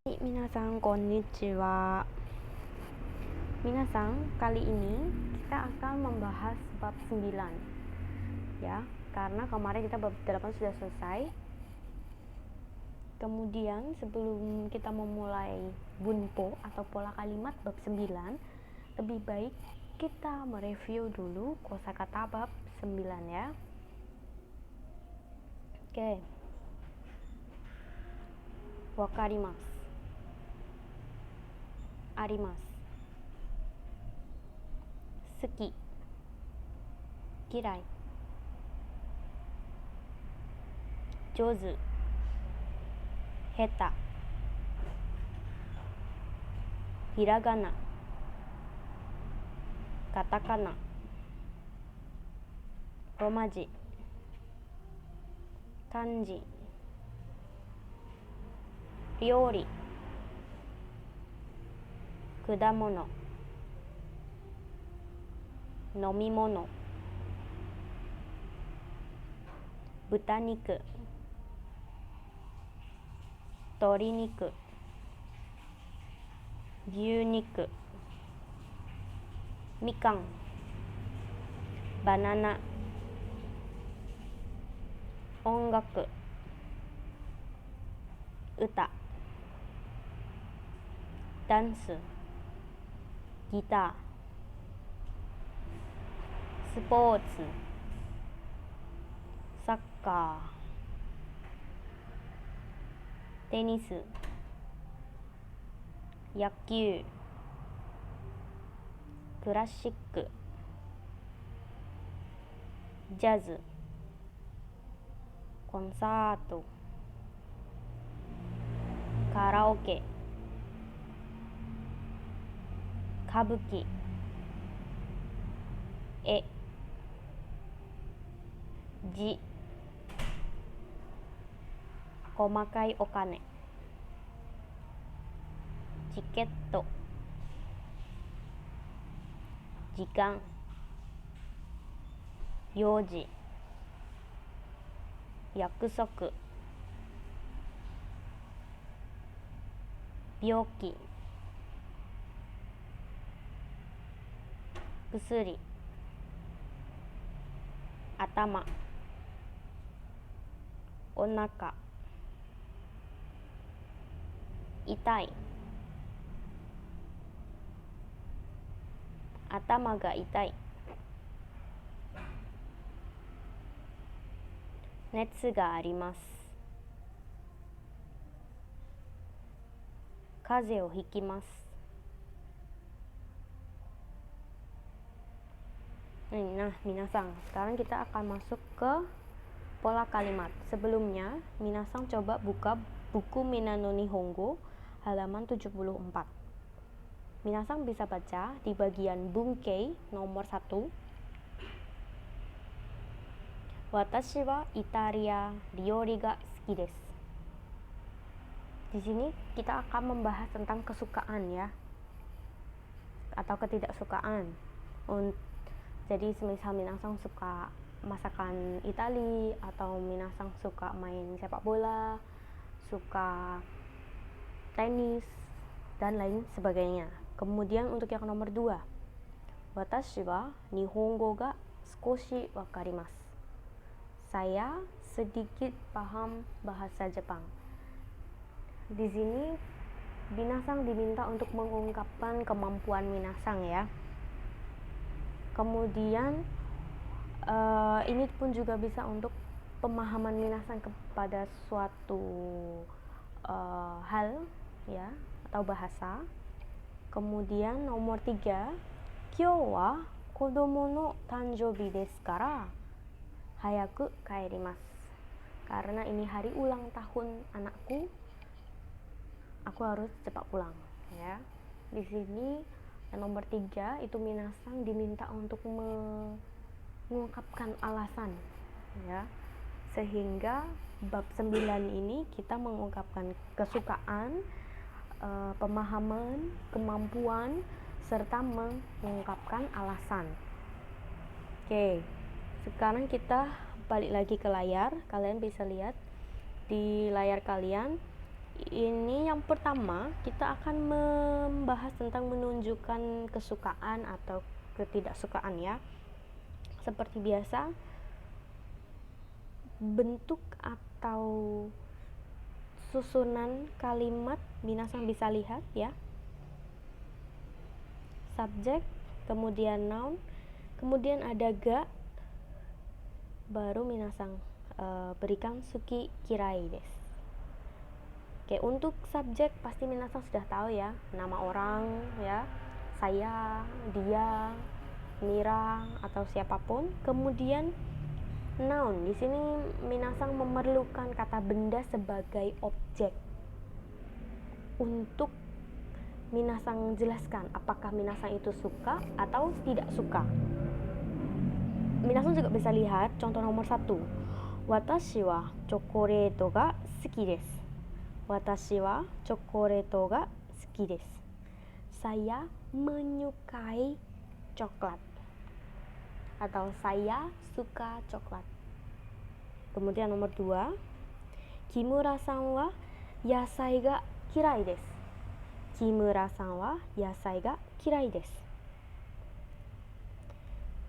Minasan konnichiwa. Minasan, kali ini kita akan membahas bab 9 ya, karena kemarin kita bab 8 sudah selesai. Kemudian sebelum kita memulai bunpo atau pola kalimat bab 9, lebih baik kita mereview dulu kosakata bab 9 ya. Oke. Wakarimasu, arimasu, suki, kirai, jozu, heta, hiragana, katakana, romaji, kanji, ryori, kudamono, nomimono, butaniku, toriniku, gyuniku, mikan, banana, ongaku, uta, dansu, gitar, スポーツ、サッカー、テニス、野球、クラシック、ジャズ、コンサート、カラオケ、歌舞伎、絵、字、細かいお金、チケット、時間、用事、約束、病気、薬、頭、お腹、痛い、頭が痛い、熱があります、風邪をひきます。Nah, minasan, sekarang kita akan masuk ke pola kalimat. Sebelumnya, minasan coba buka buku Minano Nihongo halaman 74. Minasan bisa baca di bagian Bunkei nomor 1. Watashi wa Italia ryori ga suki desu. Di sini kita akan membahas tentang kesukaan ya, atau ketidaksukaan. Jadi semisal minasan suka masakan Itali, atau minasan suka main sepak bola, suka tenis, dan lain sebagainya. Kemudian untuk yang nomor 2, watashi wa nihongo ga sukoshi wakarimasu. Saya sedikit paham bahasa Jepang. Di sini minasan diminta untuk mengungkapkan kemampuan minasan ya. Kemudian ini pun juga bisa untuk pemahaman minasan kepada suatu hal ya, atau bahasa. Kemudian nomor 3, kyou wa kodomo no tanjoubi desu kara hayaku kaerimasu. Karena ini hari ulang tahun anakku, aku harus cepat pulang ya. Di sini yang nomor 3 itu minasan diminta untuk mengungkapkan alasan ya, sehingga bab 9 ini kita mengungkapkan kesukaan, pemahaman, kemampuan, serta mengungkapkan alasan. Oke, sekarang kita balik lagi ke layar. Kalian bisa lihat di layar kalian ini yang pertama kita akan membahas tentang menunjukkan kesukaan atau ketidaksukaan ya. Seperti biasa, bentuk atau susunan kalimat minasang bisa lihat ya. Subjek, kemudian noun, kemudian ada ga, baru minasang berikan suki kirai desu. Oke, untuk subjek pasti minasang sudah tahu ya, nama orang ya, saya, dia, Mira atau siapapun. Kemudian noun, di sini minasang memerlukan kata benda sebagai objek untuk minasang jelaskan apakah minasang itu suka atau tidak suka. Minasang juga bisa lihat contoh nomor 1. Watashi wa chokoreto ga suki desu. Watashi wa chokoreto ga suki desu. Saya menyukai coklat. Atau saya suka coklat. Kemudian nomor 2. Kimura-san wa yasai ga kirai desu. Kimura-san wa yasai ga kirai desu.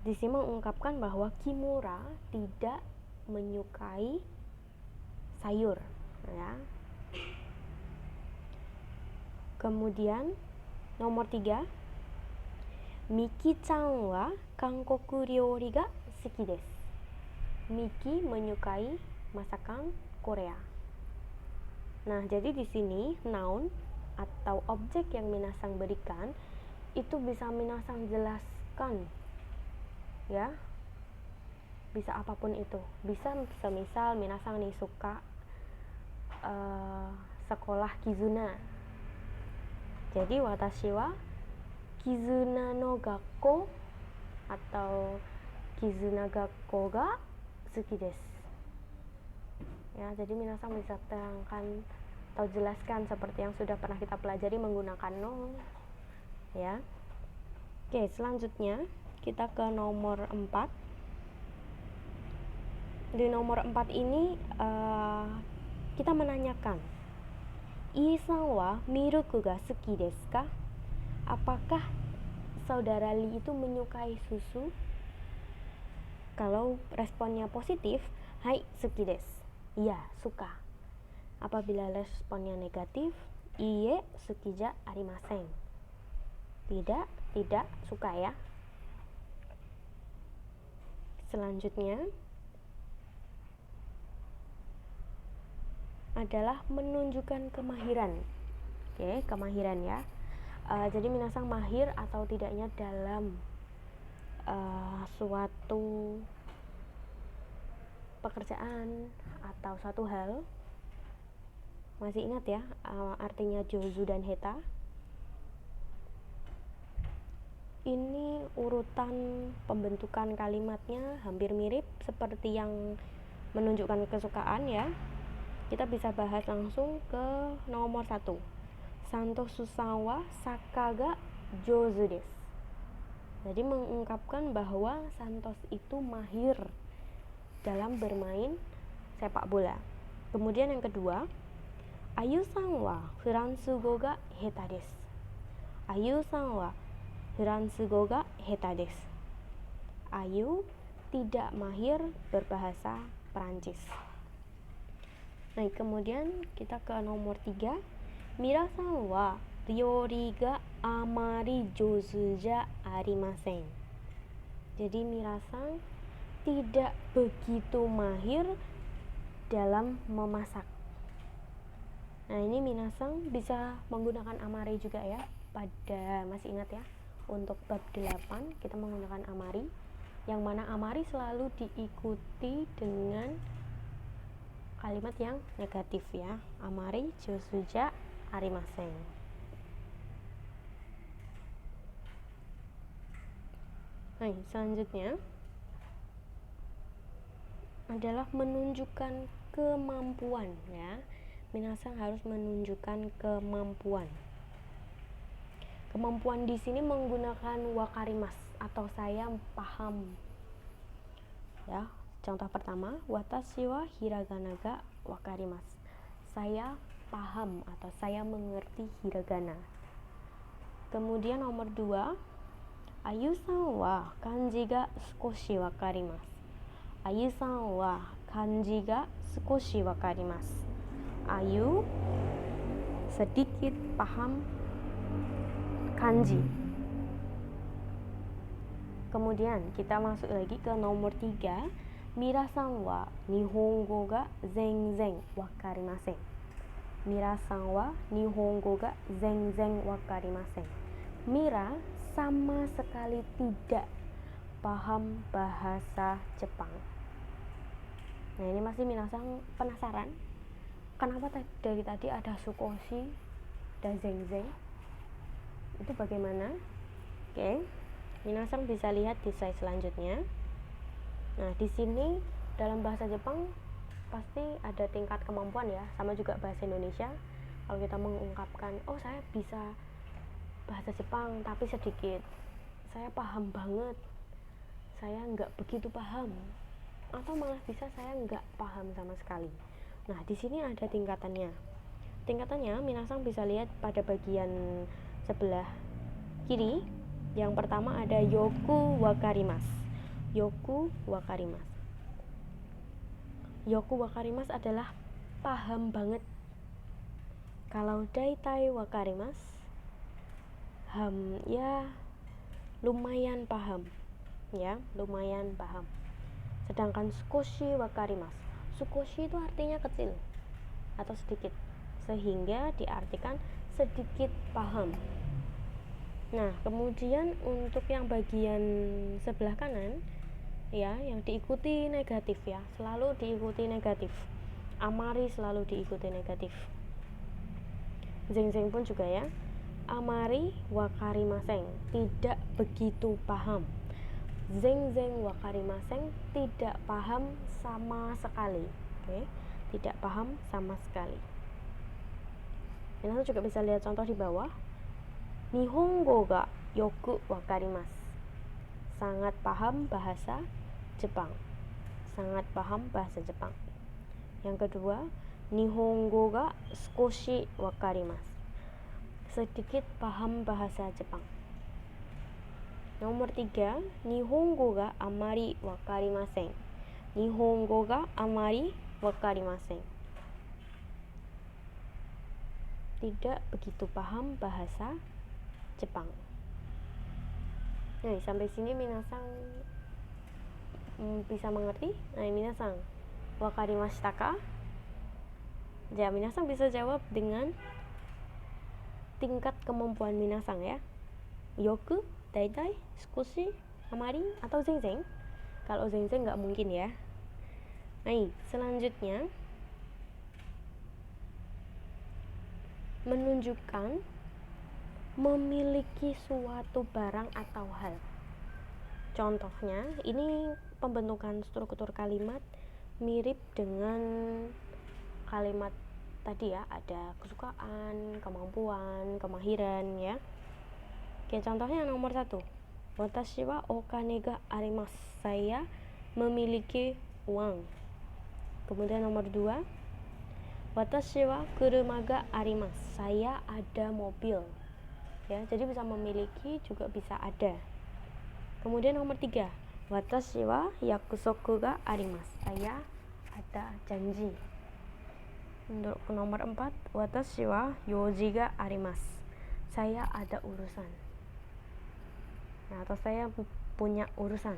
Di sini mengungkapkan bahwa Kimura tidak menyukai sayur ya. Kemudian nomor 3. Miki-chan wa Kankoku ryori ga suki desu. Miki menyukai masakan Korea. Nah, jadi di sini noun atau objek yang minasang berikan itu bisa minasang jelaskan ya. Bisa apapun itu. Bisa semisal minasang nih suka sekolah Kizuna. Jadi watashi wa Kizuna no gakko atau Kizuna gakko ga suki desu. Ya, jadi minasang bisa terangkan atau jelaskan seperti yang sudah pernah kita pelajari menggunakan no ya. Oke, selanjutnya kita ke nomor 4. Di nomor 4 ini kita menanyakan, Ii-san wa miruku ga suki desu ka? Apakah saudara Li itu menyukai susu? Kalau responnya positif, hai suki desu. Iya, suka. Apabila responnya negatif, iie suki ja arimasen. Tidak suka ya. Selanjutnya adalah menunjukkan kemahiran. Oke, kemahiran ya. Jadi minasang mahir atau tidaknya dalam suatu pekerjaan atau suatu hal. Masih ingat ya artinya jozu dan heta? Ini urutan pembentukan kalimatnya hampir mirip seperti yang menunjukkan kesukaan ya. Kita bisa bahas langsung ke nomor 1. Santosu-san wa saka ga jouzu desu. Jadi mengungkapkan bahwa Santos itu mahir dalam bermain sepak bola. Kemudian yang kedua, Ayu-san wa Furansugo ga heta desu. Ayu-san wa Furansugo ga heta desu. Ayu tidak mahir berbahasa Perancis. Nah, kemudian kita ke nomor 3. Mira-san wa ryori ga amari jouzu ja arimasen. Jadi Mira-san tidak begitu mahir dalam memasak. Nah, ini minasang bisa menggunakan amari juga ya. Masih ingat ya, untuk bab 8 kita menggunakan amari, yang mana amari selalu diikuti dengan kalimat yang negatif ya. Amari jouzu ja arimasen. Nah, selanjutnya adalah menunjukkan kemampuan ya. Minasang harus menunjukkan kemampuan. Kemampuan di sini menggunakan wakarimas atau saya paham. Ya, contoh pertama, watashi wa hiragana ga wakarimasu. Saya paham atau saya mengerti hiragana. Kemudian nomor 2, Ayu-san wa kanji ga sukoshi wakarimasu. Ayu-san wa kanji ga sukoshi wakarimasu. Ayu sedikit paham kanji. Kemudian kita masuk lagi ke nomor 3, Mirasan wa nihongo ga zenzen wakarimasen. Mirasan wa nihongo ga zenzen wakarimasen. Mira sama sekali tidak paham bahasa Jepang. Nah, ini masih minasan penasaran kenapa dari tadi ada sukoshi dan zenzen? Itu bagaimana? Oke. Minasan bisa lihat di slide selanjutnya. Nah, di sini dalam bahasa Jepang pasti ada tingkat kemampuan ya, sama juga bahasa Indonesia. Kalau kita mengungkapkan, oh saya bisa bahasa Jepang tapi sedikit, saya paham banget, saya nggak begitu paham, atau malah bisa saya nggak paham sama sekali. Nah, di sini ada tingkatannya. Tingkatannya minasan bisa lihat pada bagian sebelah kiri. Yang pertama ada yoku wakarimasu. Yoku wakarimasu. Yoku wakarimasu adalah paham banget. Kalau daitai wakarimasu, ya lumayan paham. Ya, lumayan paham. Sedangkan sukoshi wakarimasu. Sukoshi itu artinya kecil atau sedikit, sehingga diartikan sedikit paham. Nah, kemudian untuk yang bagian sebelah kanan ya, yang diikuti negatif ya, selalu diikuti negatif. Amari selalu diikuti negatif. Zenzen pun juga ya. Amari wakarimasen, tidak begitu paham. Zenzen wakarimasen, tidak paham sama sekali. Oke, tidak paham sama sekali. Dan Anda juga bisa lihat contoh di bawah. Nihongo ga yoku wakarimasu. Sangat paham bahasa Jepang. Sangat paham bahasa Jepang. Yang kedua, Nihongo ga sukoshi wakarimasu. Sedikit paham bahasa Jepang. Nomor 3, Nihongo ga amari wakarimasen. Nihongo ga amari wakarimasen. Tidak begitu paham bahasa Jepang. Nah, sampai sini minasan bisa mengerti? Nah, minasan wakarimashita ka? Ya, minasan bisa jawab dengan tingkat kemampuan minasan ya. Yoku, daitai, sukoshi, amari, atau zenzen. Kalau zenzen nggak mungkin ya. Nah, selanjutnya menunjukkan memiliki suatu barang atau hal. Contohnya, ini pembentukan struktur kalimat mirip dengan kalimat tadi ya, ada kesukaan, kemampuan, kemahiran ya. Oke, contohnya nomor 1. Watashi wa okane ga arimasu. Saya memiliki uang. Kemudian nomor 2. Watashi wa kuruma ga arimasu. Saya ada mobil. Ya, jadi bisa memiliki juga bisa ada. Kemudian nomor 3, watashi wa yakusoku ga arimasu. Saya ada janji. Untuk nomor 4, watashi wa yoji ga arimasu. Saya ada urusan. Nah, atau saya punya urusan.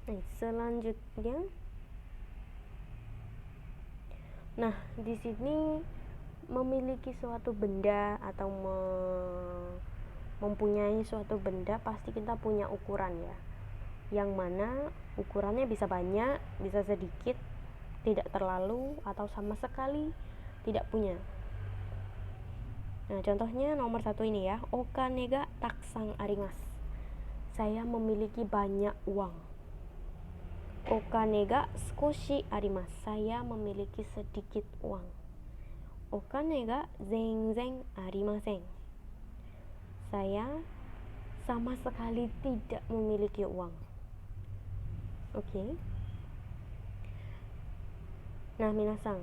Nah, selanjutnya, nah, di sini memiliki suatu benda atau mempunyai suatu benda, pasti kita punya ukuran ya. Yang mana ukurannya bisa banyak, bisa sedikit, tidak terlalu atau sama sekali tidak punya. Nah, contohnya nomor 1 ini ya, okane ga takusan arimasu. Saya memiliki banyak uang. Okane ga sukoshi arimasu. Saya memiliki sedikit uang. Okane ga zenzen arimasen. Saya sama sekali tidak memiliki uang. Oke. Nah, minasang,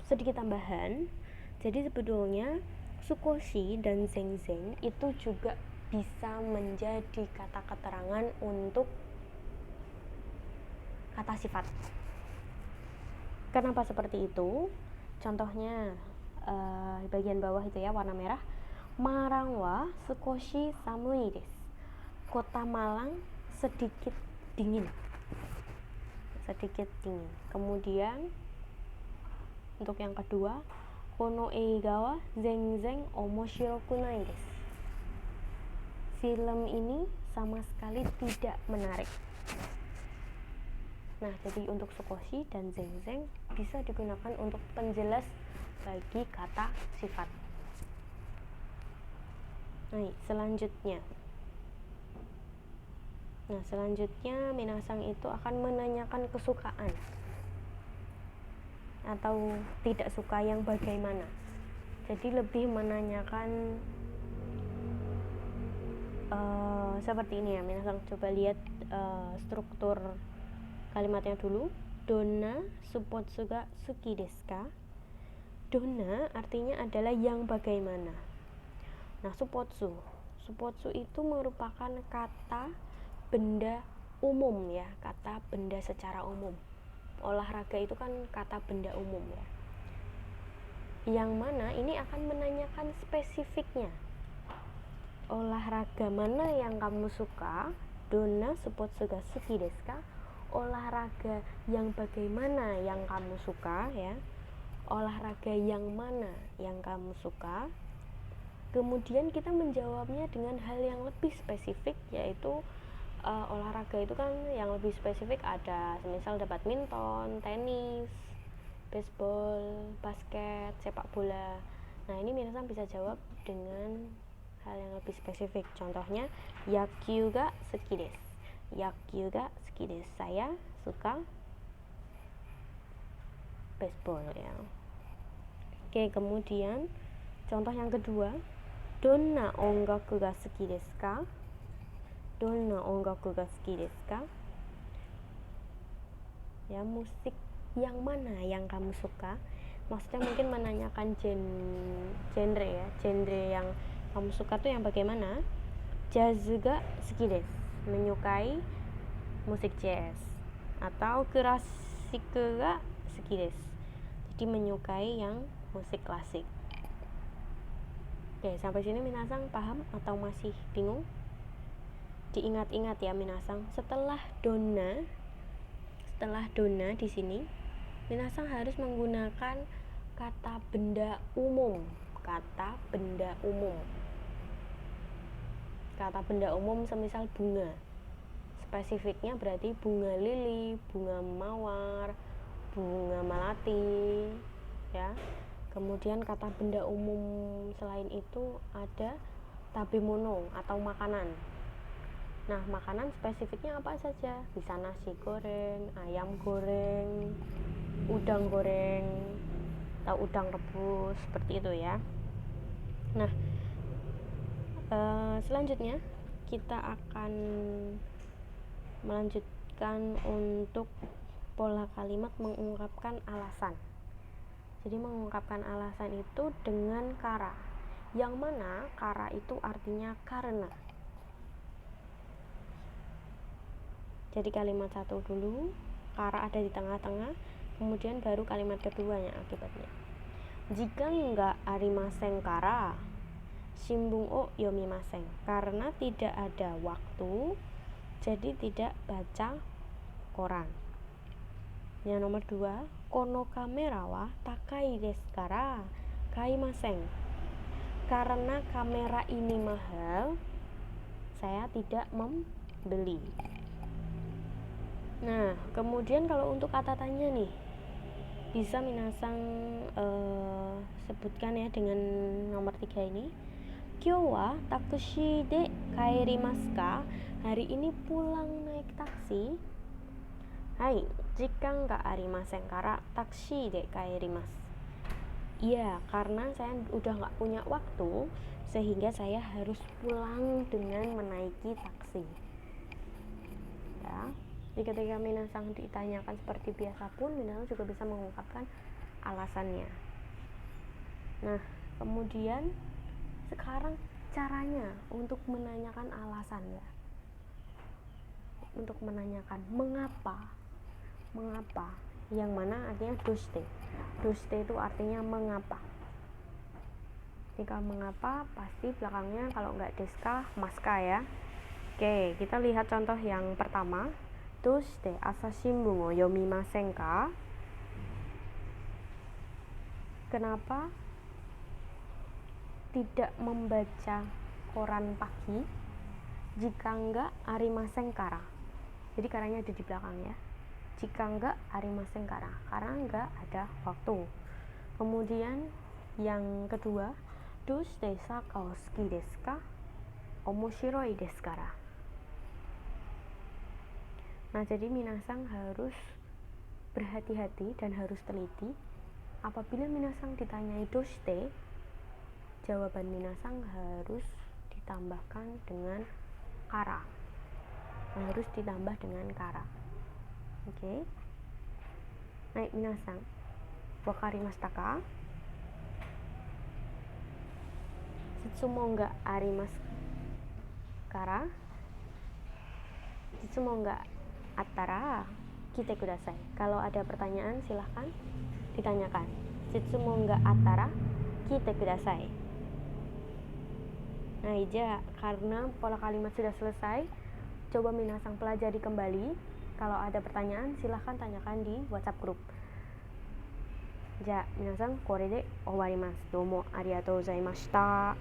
sedikit tambahan. Jadi sebetulnya sukoshi dan zengzeng itu juga bisa menjadi kata keterangan untuk kata sifat. Kenapa seperti itu? Contohnya di bagian bawah itu ya, warna merah. Malang wa sukoshi samui desu. Kota Malang sedikit dingin. Sedikit dingin. Kemudian untuk yang kedua, kono eiga wa zenzen omoshiroku nai desu. Film ini sama sekali tidak menarik. Nah, jadi untuk sukoshi dan zengzeng bisa digunakan untuk penjelas bagi kata sifat. Nah, selanjutnya minasang itu akan menanyakan kesukaan atau tidak suka yang bagaimana. Jadi lebih menanyakan seperti ini ya. Minasang coba lihat struktur kalimatnya dulu. Donna suppotsu ga suki desu ka? Donna artinya adalah yang bagaimana. Nah, suppotsu itu merupakan kata benda umum ya, kata benda secara umum. Olahraga itu kan kata benda umum ya. Yang mana ini akan menanyakan spesifiknya. Olahraga mana yang kamu suka? Donna suppotsu ga suki desu ka? Olahraga yang bagaimana yang kamu suka ya. Olahraga yang mana yang kamu suka? Kemudian kita menjawabnya dengan hal yang lebih spesifik, yaitu olahraga itu kan yang lebih spesifik ada semisal badminton, tenis, baseball, basket, sepak bola. Nah, ini minasang bisa jawab dengan hal yang lebih spesifik. Contohnya, yakyuu ga suki desu. Yakyuu ga suki desu. Saya suka baseball ya. Oke, kemudian contoh yang kedua, donna ongaku ga suki desu ka? Donna ongaku ga suki desu ka? Ya, musik yang mana yang kamu suka? Maksudnya mungkin menanyakan genre ya, genre yang kamu suka tuh yang bagaimana? Jazz ga suki desu. Menyukai musik jazz. Atau klasik ga suki desu. Jadi menyukai yang musik klasik. Oke, sampai sini minasang paham atau masih bingung? Diingat-ingat ya minasang, setelah donna di sini minasang harus menggunakan kata benda umum. Kata benda umum semisal bunga. Spesifiknya berarti bunga lili, bunga mawar, bunga melati ya. Kemudian kata benda umum selain itu ada tabemono atau makanan. Nah, makanan spesifiknya apa saja? Bisa nasi goreng, ayam goreng, udang goreng, atau udang rebus, seperti itu ya. Nah, selanjutnya kita akan melanjutkan untuk pola kalimat mengungkapkan alasan. Jadi mengungkapkan alasan itu dengan kara, yang mana kara itu artinya karena. Jadi kalimat satu dulu, kara ada di tengah-tengah, kemudian baru kalimat keduanya akibatnya. Jika enggak arimasen kara, shimbun o yomimasen. Karena tidak ada waktu, jadi tidak baca koran. Yang nomor 2, kono kamera wa takai desu kara kaimasen. Karena kamera ini mahal, saya tidak membeli. Nah, kemudian kalau untuk kata tanya nih, bisa minasang sebutkan ya dengan nomor 3 ini. Kyou wa taksi de kaerimasu ka? Hari ini pulang naik taksi. Hai, jika enggak arimasen kara taksi de kaerimasu. Iya, karena saya udah enggak punya waktu sehingga saya harus pulang dengan menaiki taksi. Ya. Jadi ketika minasang ditanyakan seperti biasa pun, minasang juga bisa mengungkapkan alasannya. Nah, kemudian sekarang caranya untuk menanyakan alasan ya. Untuk menanyakan mengapa, yang mana artinya doshite. Doshite itu artinya mengapa. Jika mengapa pasti belakangnya kalau nggak deska, maska ya. Oke, kita lihat contoh yang pertama. Doshite asashimbun wo yomimasen ka? Kenapa tidak membaca koran pagi jika enggak arimasen kara? Jadi karanya ada di belakang ya. Jika enggak arimasen kara, karena enggak ada waktu. Kemudian yang kedua, doshite saka o suki desu ka? Omoshiroi desu kara. Nah, jadi minasang harus berhati-hati dan harus teliti. Apabila minasang ditanyai doshite, jawaban minasang harus ditambahkan dengan kara. Harus ditambah dengan kara. Oke. Baik, minasang, wakarimashita ka? Shitsumon ga arimasu kara? Shitsumon ga attara kite kudasai. Kalau ada pertanyaan silahkan ditanyakan. Shitsumon ga attara kite kudasai. Nah, Ija, karena pola kalimat sudah selesai, coba minasang pelajari kembali. Kalau ada pertanyaan silahkan tanyakan di WhatsApp grup. Ja, minasang kore de owarimasu. Domo arigatou gozaimashita.